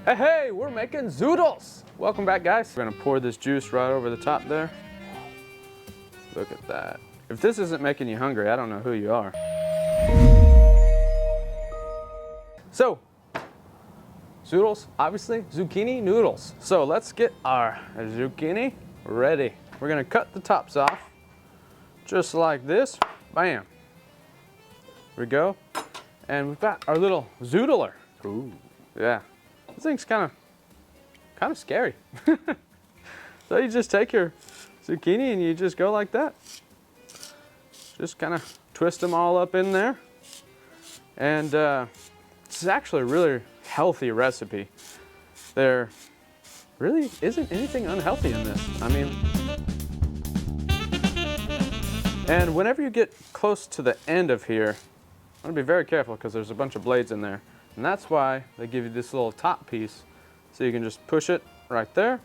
Hey, hey, we're making Zoodles. Welcome back, guys. We're gonna pour this juice right over the top there. Look at that. If this isn't making you hungry, I don't know who you are. So, Zoodles, obviously, zucchini noodles. So let's get our zucchini ready. We're gonna cut the tops off, just like this. Bam. Here we go. And we've got our little zoodler. Ooh. Yeah. This thing's kind of scary. So you just take your zucchini and you just go like that. Just kind of twist them all up in there. And this is actually a really healthy recipe. There really isn't anything unhealthy in this. I mean, and whenever you get close to the end of here, I'm gonna be very careful because there's a bunch of blades in there. And that's why they give you this little top piece. So you can just push it right there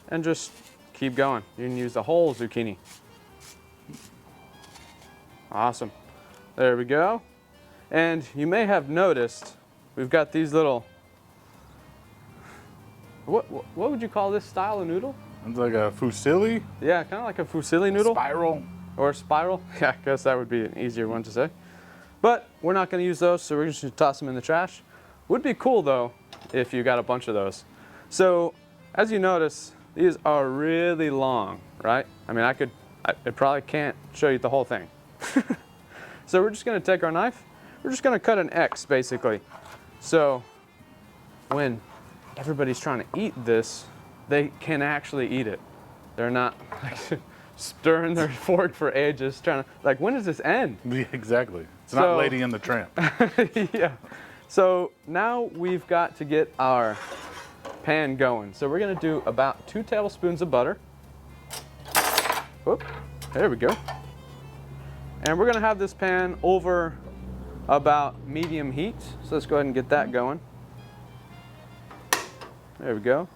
and just keep going. You can use the whole zucchini. Awesome. There we go. And you may have noticed we've got these little, what would you call this style of noodle? It's like a fusilli? Yeah, kind of like a fusilli noodle. Spiral. Or spiral. Yeah, I guess that would be an easier one to say. But we're not going to use those, so we're just going to toss them in the trash. Would be cool though if you got a bunch of those. So as you notice, these are really long, right? I mean, I probably can't show you the whole thing. So we're just going to take our knife. We're just going to cut an X basically. So when everybody's trying to eat this, they can actually eat it. They're not like stirring their fork for ages trying to, like, when does this end? Yeah, exactly. It's not Lady and the Tramp. Yeah. So now we've got to get our pan going. So we're gonna do about 2 tablespoons of butter. Whoop, there we go. And we're gonna have this pan over about medium heat. So let's go ahead and get that going. There we go.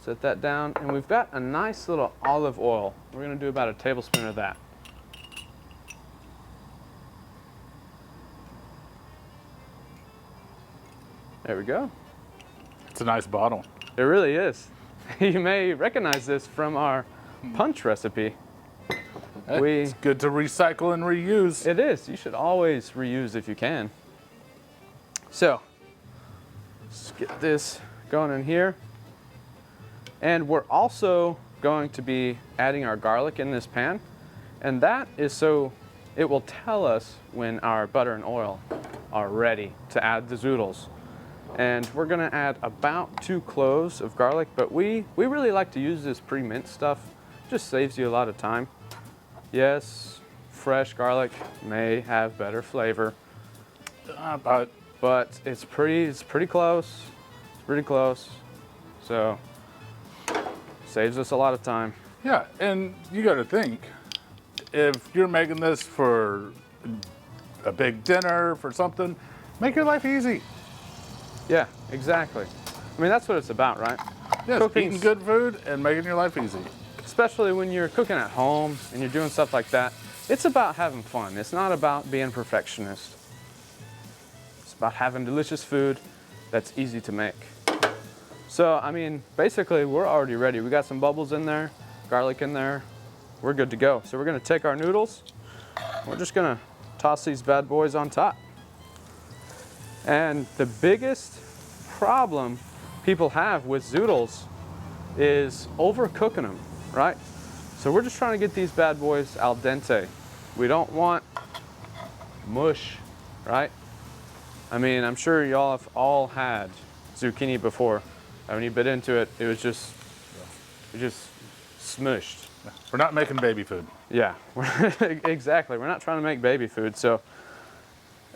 Set that down, and we've got a nice little olive oil. We're gonna do about a tablespoon of that. There we go. It's a nice bottle. It really is. You may recognize this from our punch recipe. It's good to recycle and reuse. It is. You should always reuse if you can. So, let's get this going in here. And we're also going to be adding our garlic in this pan. And that is so it will tell us when our butter and oil are ready to add the zoodles. And we're gonna add about 2 cloves of garlic, but we really like to use this pre-minced stuff. It just saves you a lot of time. Yes, fresh garlic may have better flavor, but it's pretty close. It's pretty close. So saves us a lot of time. Yeah, and you got to think, if you're making this for a big dinner, for something, make your life easy. Yeah, exactly. I mean, that's what it's about, right? Yes, eating good food and making your life easy. Especially when you're cooking at home and you're doing stuff like that. It's about having fun. It's not about being a perfectionist. It's about having delicious food that's easy to make. So, I mean, basically, we're already ready. We got some bubbles in there, garlic in there. We're good to go. So we're gonna take our noodles. We're just gonna toss these bad boys on top. And the biggest problem people have with zoodles is overcooking them, right? So we're just trying to get these bad boys al dente. We don't want mush, right? I mean, I'm sure y'all have all had zucchini before. When you bit into it, it was just smushed. We're not making baby food. Yeah, exactly. We're not trying to make baby food. So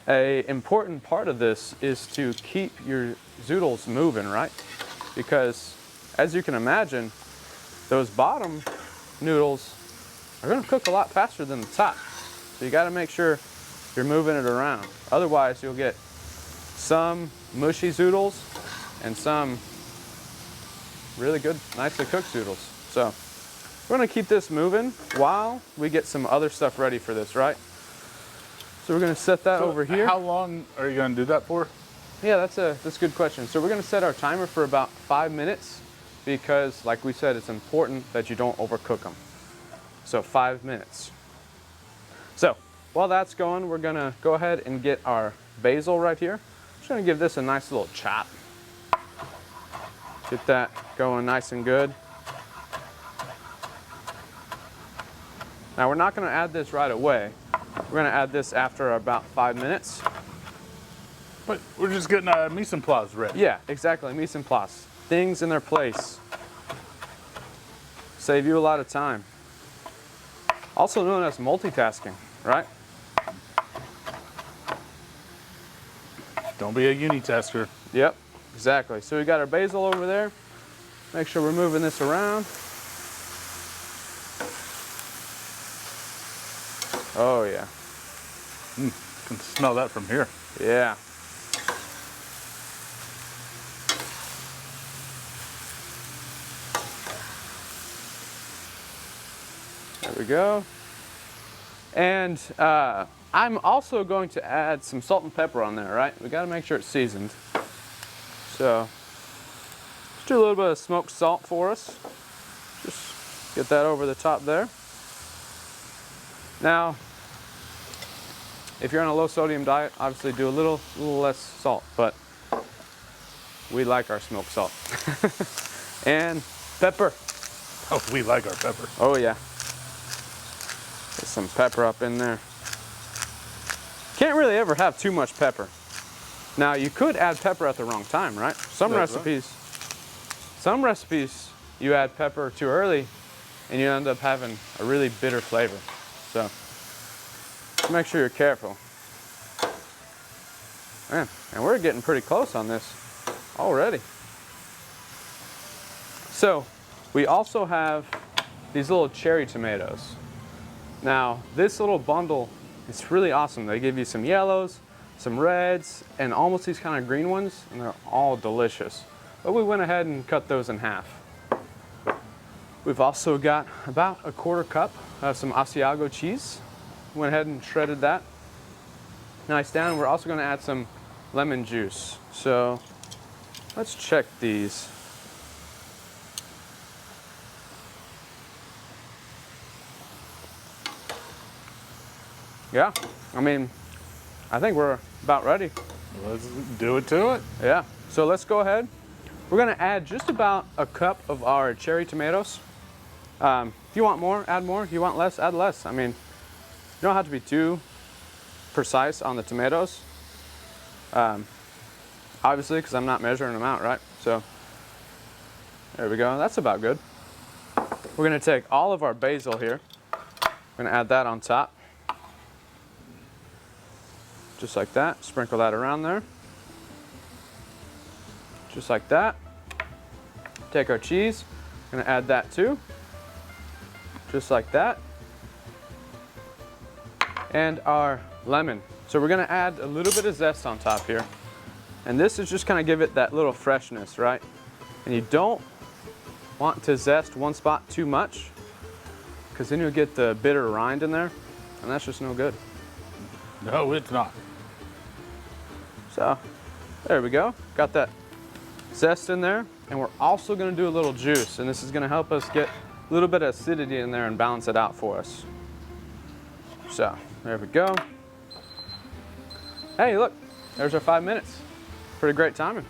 an important part of this is to keep your zoodles moving, right? Because as you can imagine, those bottom noodles are gonna cook a lot faster than the top. So you gotta make sure you're moving it around. Otherwise, you'll get some mushy zoodles and some really good, nicely cooked zoodles. So we're gonna keep this moving while we get some other stuff ready for this, right? So we're gonna set that over here. How long are you gonna do that for? Yeah, that's a good question. So we're gonna set our timer for about 5 minutes because, like we said, it's important that you don't overcook them. So 5 minutes. So while that's going, we're gonna go ahead and get our basil right here. Just gonna give this a nice little chop. Get that going nice and good. Now we're not gonna add this right away. We're gonna add this after about 5 minutes. But we're just getting our mise en place ready. Yeah, exactly, mise en place. Things in their place. Save you a lot of time. Also known as multitasking, right? Don't be a unitasker. Yep, exactly. So we got our basil over there. Make sure we're moving this around. Oh yeah. Can smell that from here. Yeah. There we go. And I'm also going to add some salt and pepper on there, right? We got to make sure it's seasoned. So just do a little bit of smoked salt for us. Just get that over the top there. Now, if you're on a low sodium diet, obviously do a little less salt, but we like our smoked salt. And pepper. Oh, we like our pepper. Oh yeah. Get some pepper up in there. Can't really ever have too much pepper. Now you could add pepper at the wrong time, right? Some recipes you add pepper too early and you end up having a really bitter flavor. So make sure you're careful. Man, and we're getting pretty close on this already. So we also have these little cherry tomatoes. Now this little bundle is really awesome. They give you some yellows, some reds, and almost these kind of green ones, and they're all delicious. But we went ahead and cut those in half. We've also got about a 1/4 cup of some Asiago cheese. Went ahead and shredded that. Nice down. We're also going to add some lemon juice. So let's check these. Yeah, I mean, I think we're about ready. Let's do it to it. Yeah, so let's go ahead. We're gonna add just about a cup of our cherry tomatoes. If you want more, add more. If you want less, add less. I mean, you don't have to be too precise on the tomatoes. Obviously, because I'm not measuring them out, right? So, there we go. That's about good. We're gonna take all of our basil here. We're gonna add that on top. Just like that. Sprinkle that around there. Just like that. Take our cheese. Gonna add that too. Just like that. And our lemon. So we're gonna add a little bit of zest on top here. And this is just kind of give it that little freshness, right? And you don't want to zest one spot too much, because then you'll get the bitter rind in there, and that's just no good. No, it's not. So, there we go. Got that zest in there. And we're also gonna do a little juice, and this is gonna help us get a little bit of acidity in there and balance it out for us. So, there we go. Hey, look, there's our 5 minutes. Pretty great timing.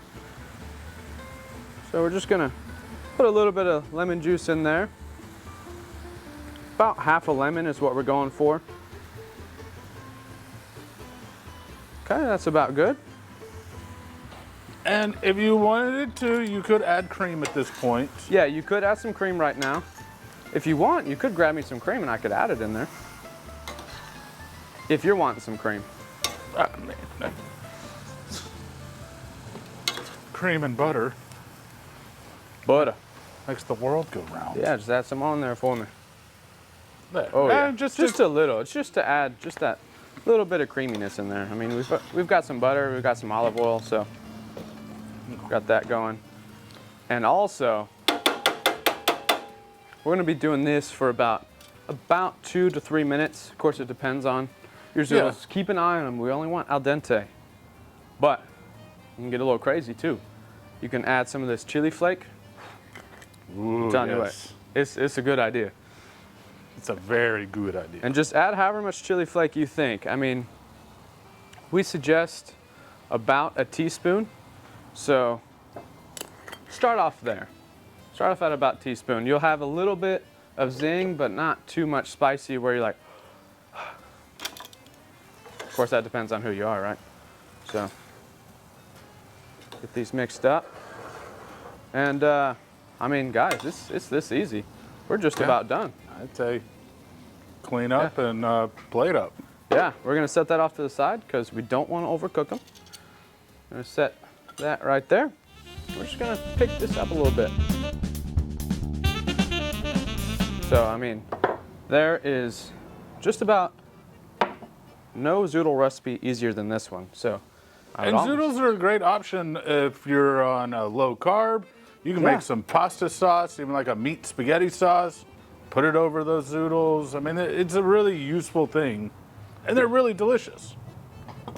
So we're just gonna put a little bit of lemon juice in there. About half a lemon is what we're going for. Okay, that's about good. And if you wanted to, you could add cream at this point. Yeah, you could add some cream right now. If you want, you could grab me some cream and I could add it in there. If you're wanting some cream. Man. Cream and butter Butter. makes the world go round. Yeah, just add some on there for me. There. Oh yeah, And just a little. It's just to add just that little bit of creaminess in there. I mean, we've got some butter, we've got some olive oil, so got that going. And also, we're gonna be doing this for about 2 to 3 minutes. Of course, it depends on your Zoodles. Keep an eye on them. We only want al dente, but you can get a little crazy too. You can add some of this chili flake. Ooh, I'm telling you yes. what, it's a good idea. It's a very good idea. And just add however much chili flake you think. I mean, we suggest about a teaspoon. So start off there. Start off at about a teaspoon. You'll have a little bit of zing, but not too much spicy where you're like, of course that depends on who you are, right? So get these mixed up. And I mean, guys, it's this easy. We're just about done. I'd say clean up and plate up. Yeah, we're gonna set that off to the side because we don't want to overcook them. I'm gonna set that right there. We're just gonna pick this up a little bit. So, I mean, there is just about no Zoodle recipe easier than this one. So, And Zoodles are a great option if you're on a low carb. You can make some pasta sauce, even like a meat spaghetti sauce. Put it over those Zoodles. I mean, it's a really useful thing. And they're really delicious.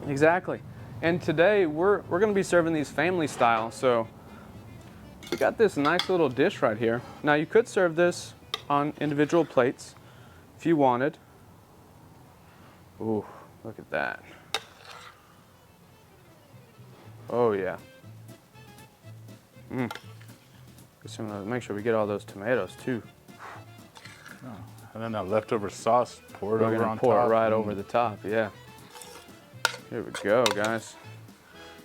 Exactly. And today we're going to be serving these family style. So we got this nice little dish right here. Now you could serve this on individual plates if you wanted. Ooh, look at that. Oh yeah. Make sure we get all those tomatoes too. And then that leftover sauce, pour it We're over gonna on pour top. it right over the top, yeah. Here we go, guys.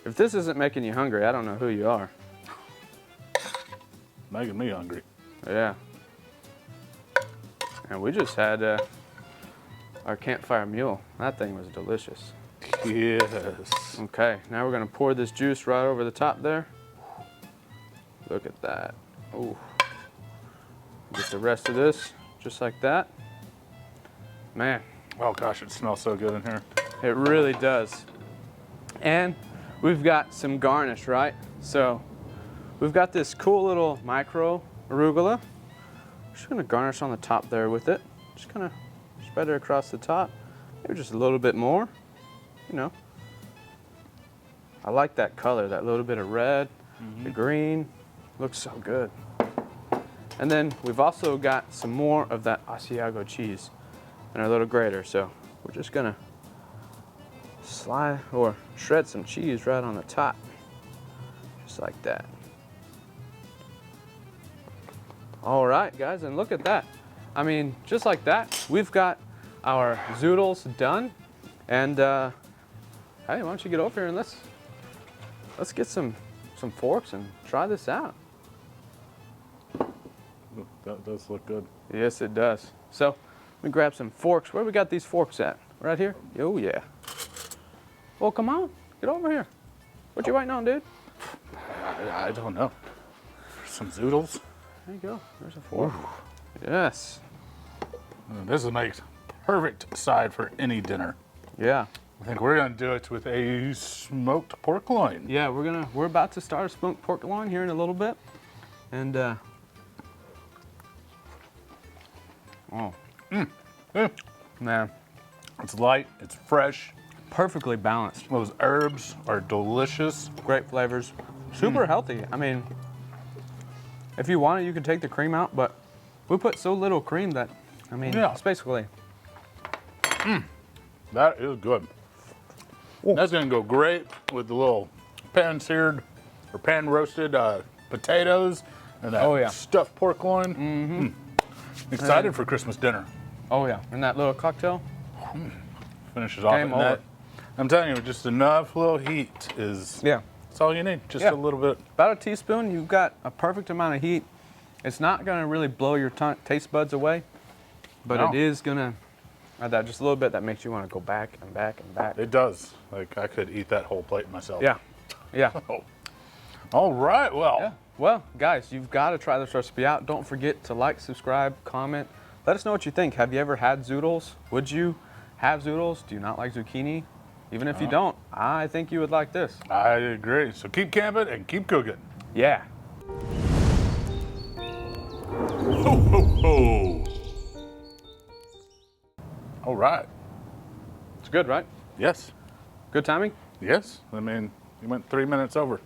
If this isn't making you hungry, I don't know who you are. Making me hungry. Yeah. And we just had our campfire mule. That thing was delicious. Yes. Okay, now we're gonna pour this juice right over the top there. Look at that. Ooh. Get the rest of this just like that. Man, Oh gosh, it smells so good in here. it really does. And we've got some garnish, right? So we've got this cool little micro arugula. Just gonna garnish on the top there with it. Just kind of spread it across the top. Maybe just a little bit more, you know. I like that color, that little bit of red, the green. Looks so good. And then we've also got some more of that Asiago cheese in our little grater. So we're just gonna slide or shred some cheese right on the top, just like that. All right, guys, and look at that. I mean, just like that, we've got our Zoodles done. And hey, why don't you get over here and let's get some forks and try this out. That does look good. Yes, it does. So let me grab some forks. Where we got these forks at? Right here? Oh yeah. Well, come on, get over here. What you waiting on, dude? I don't know. Some Zoodles. There you go. There's a fork. Yes. This will make perfect side for any dinner. Yeah. I think we're gonna do it with a smoked pork loin. Yeah, we're about to start a smoked pork loin here in a little bit, and man, It's light, it's fresh. perfectly balanced. Those herbs are delicious. Great flavors. Super healthy. I mean, if you want it, you can take the cream out, but we put so little cream that, I mean, it's basically. That is good. That's gonna go great with the little pan-seared or pan-roasted potatoes and that stuffed pork loin. Excited for Christmas dinner. Oh yeah, and that little cocktail. Finishes off Game in that. over. I'm telling you, just enough little heat is that's all you need. Just a little bit. About a teaspoon, you've got a perfect amount of heat. It's not gonna really blow your taste buds away, but it is gonna add that just a little bit that makes you want to go back and back and back. It does. Like I could eat that whole plate myself. Yeah, yeah. All right, well. Yeah. Well, guys, you've got to try this recipe out. Don't forget to like, subscribe, comment. Let us know what you think. Have you ever had Zoodles? Would you have Zoodles? Do you not like zucchini? Even if you don't, I think you would like this. I agree. So keep camping and keep cooking. Yeah. Ho, ho, ho. All right. It's good, right? Yes. Good timing? Yes. I mean, You went 3 minutes over.